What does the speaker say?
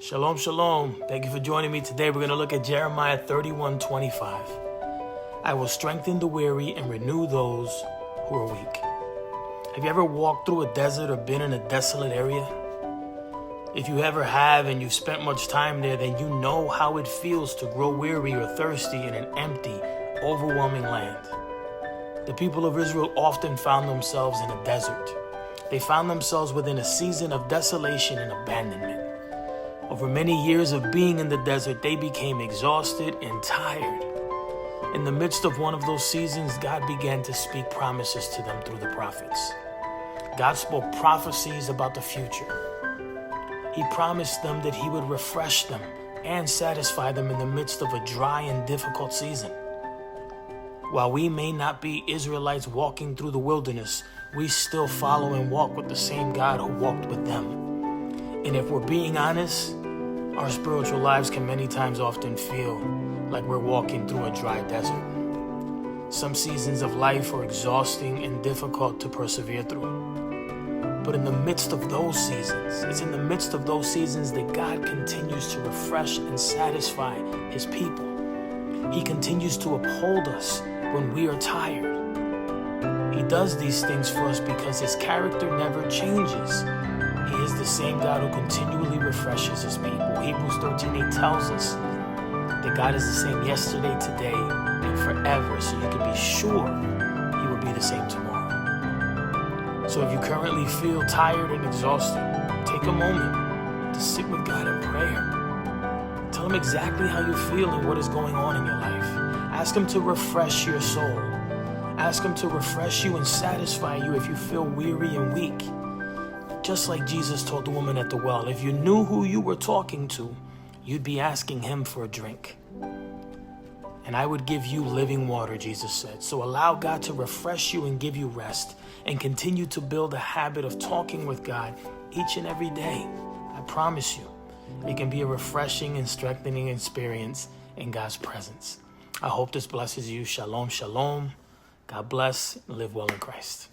Shalom, shalom. Thank you for joining me today. We're going to look at Jeremiah 31:25. I will strengthen the weary and renew those who are weak. Have you ever walked through a desert or been in a desolate area? If you ever have and you've spent much time there, then you know how it feels to grow weary or thirsty in an empty, overwhelming land. The people of Israel often found themselves in a desert. They found themselves within a season of desolation and abandonment. Over many years of being in the desert, they became exhausted and tired. In the midst of one of those seasons, God began to speak promises to them through the prophets. God spoke prophecies about the future. He promised them that He would refresh them and satisfy them in the midst of a dry and difficult season. While we may not be Israelites walking through the wilderness, we still follow and walk with the same God who walked with them. And if we're being honest, our spiritual lives can many times often feel like we're walking through a dry desert. Some seasons of life are exhausting and difficult to persevere through. But in the midst of those seasons, it's in the midst of those seasons that God continues to refresh and satisfy His people. He continues to uphold us when we are tired. He does these things for us because His character never changes. He is the same God who continually refreshes His people. Hebrews 13:8 tells us that God is the same yesterday, today, and forever. So you can be sure He will be the same tomorrow. So if you currently feel tired and exhausted, take a moment to sit with God in prayer. Tell Him exactly how you feel and what is going on in your life. Ask Him to refresh your soul. Ask Him to refresh you and satisfy you if you feel weary and weak. Just like Jesus told the woman at the well, if you knew who you were talking to, you'd be asking Him for a drink. And I would give you living water, Jesus said. So allow God to refresh you and give you rest, and continue to build a habit of talking with God each and every day. I promise you, it can be a refreshing and strengthening experience in God's presence. I hope this blesses you. Shalom, shalom. God bless and live well in Christ.